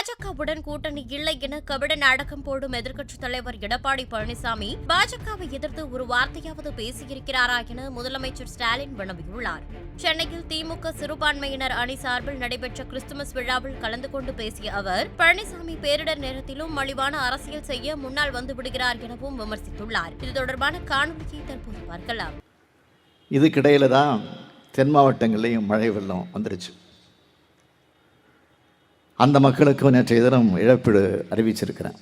பாஜகவுடன் கூட்டணி இல்லை என கபட நாடகம் போடும் எதிர்க்கட்சித் தலைவர் எடப்பாடி பழனிசாமி பாஜகவை எதிர்த்து ஒரு வார்த்தையாவது பேசியிருக்கிறாரா என முதலமைச்சர் ஸ்டாலின் வினவியுள்ளார். சென்னையில் திமுக சிறுபான்மையினர் அணி சார்பில் நடைபெற்ற கிறிஸ்துமஸ் விழாவில் கலந்து கொண்டு பேசிய அவர், பழனிசாமி பேரிடர் நேரத்திலும் மலிவான அரசியல் செய்ய முன்னால் வந்துவிடுகிறார் எனவும் விமர்சித்துள்ளார். இது தொடர்பான காணொலியை தற்போது பார்க்கலாம். இதுக்கிடையில தான் தென் மாவட்டங்கள்லையும் மழை வெள்ளம் வந்துருச்சு. அந்த மக்களுக்கும் நேற்றைய தினம் இழப்பீடு அறிவிச்சிருக்கிறேன்.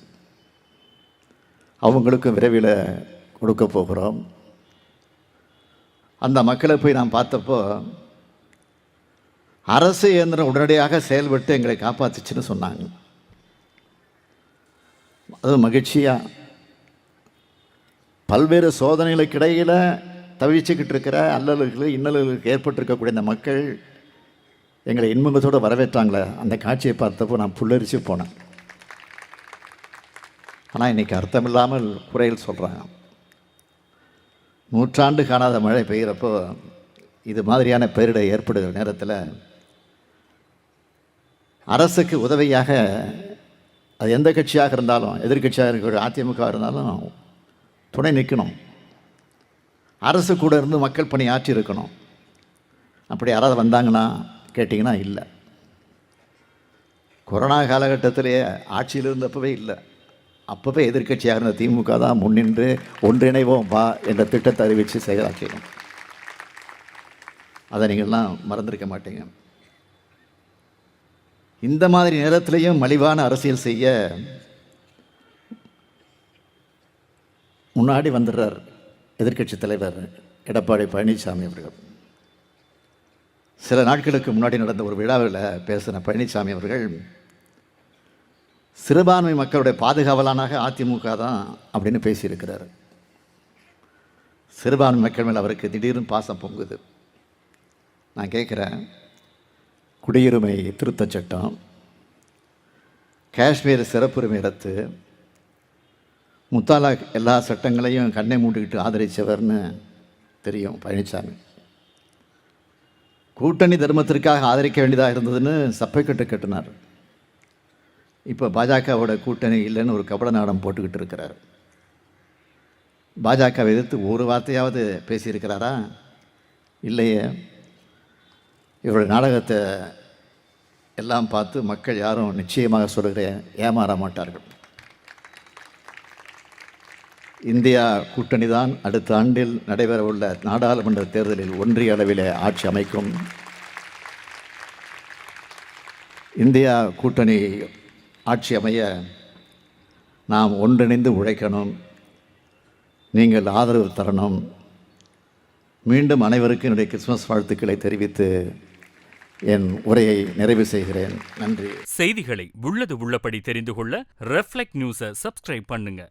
அவங்களுக்கும் விரைவில் கொடுக்க போகிறோம். அந்த மக்களை போய் நான் பார்த்தப்போ அரசு இயந்திரம் உடனடியாக செயல்பட்டு எங்களை காப்பாற்றுச்சுன்னு சொன்னாங்க. அது மகிழ்ச்சியாக பல்வேறு சோதனைகளுக்கு இடையில் தவிச்சுக்கிட்டு இருக்கிற அல்லல்களுக்கு இன்னல்களுக்கு ஏற்பட்டிருக்கக்கூடிய இந்த மக்கள் எங்களை இன்முகத்தோடு வரவேற்றாங்களே, அந்த காட்சியை பார்த்தப்போ நான் புல்லரிச்சு போனேன். ஆனால் இன்றைக்கி அர்த்தமில்லாமல் குறைகள் சொல்கிறாங்க. நூற்றாண்டு காணாத மழை பெய்கிறப்போ இது மாதிரியான பேரிடர் ஏற்படுகிற நேரத்தில் அரசுக்கு உதவியாக அது எந்த கட்சியாக இருந்தாலும், எதிர்கட்சியாக இருக்கிற அதிமுக இருந்தாலும் துணை நிற்கணும். அரசு கூட இருந்து மக்கள் பணி ஆற்றி இருக்கணும். அப்படி யாராவது வந்தாங்கன்னா கேட்டிங்கன்னா இல்லை. கொரோனா காலகட்டத்திலேயே ஆட்சியில் இருந்தப்பவே இல்லை. அப்போவே எதிர்கட்சியாக இருந்த திமுக தான் முன்னின்று ஒன்றிணைவோம் வா என்ற திட்டத்தை அறிவித்து செயலாக்கணும். அதை நீங்கள்லாம் மறந்திருக்க மாட்டீங்க. இந்த மாதிரி நேரத்திலையும் மலிவான அரசியல் செய்ய முன்னாடி வந்துடுறார் எதிர்க்கட்சி தலைவர் எடப்பாடி பழனிசாமி அவர்கள். சில நாட்களுக்கு முன்னாடி நடந்த ஒரு விழாவில் பேசின பழனிசாமி அவர்கள் சிறுபான்மை மக்களுடைய பாதுகாவலனாக அதிமுக தான் அப்படின்னு பேசியிருக்கிறார். சிறுபான்மை மக்கள் மேலே அவருக்கு திடீர்னு பாசம் பொங்குது. நான் கேட்குறேன், குடியுரிமை திருத்தச் சட்டம், காஷ்மீர் சிறப்புரிமை ரத்து, முத்தாலாக் எல்லா சட்டங்களையும் கண்ணை மூடிக்கிட்டு ஆதரித்தவர்னு தெரியும் பழனிசாமி. கூட்டணி தர்மத்திற்காக ஆதரிக்க வேண்டியதாக இருந்ததுன்னு சப்பை கட்டு கட்டினார். இப்போ பாஜகவோட கூட்டணி இல்லைன்னு ஒரு கபட நாடகம் போட்டுக்கிட்டு இருக்கிறார். பாஜகவை எதிர்த்து ஒரு வார்த்தையாவது பேசியிருக்கிறாரா? இல்லையே. இவருடைய நாடகத்தை எல்லாம் பார்த்து மக்கள் யாரும் நிச்சயமாக சொல்கிறேன் ஏமாற மாட்டார்கள். இந்தியா கூட்டணி தான் அடுத்த ஆண்டில் நடைபெறவுள்ள நாடாளுமன்ற தேர்தலில் ஒன்றிய அளவிலே ஆட்சி அமைக்கும். இந்தியா கூட்டணி ஆட்சி அமைய நாம் ஒன்றிணைந்து உழைக்கணும். நீங்கள் ஆதரவு தரணும். மீண்டும் அனைவருக்கும் என்னுடைய கிறிஸ்துமஸ் வாழ்த்துக்களை தெரிவித்து என் உரையை நிறைவு செய்கிறேன். நன்றி. செய்திகளை உள்ளது உள்ளபடி தெரிந்து கொள்ள ரெஃப்ளெக்ட் நியூஸை சப்ஸ்கிரைப் பண்ணுங்க.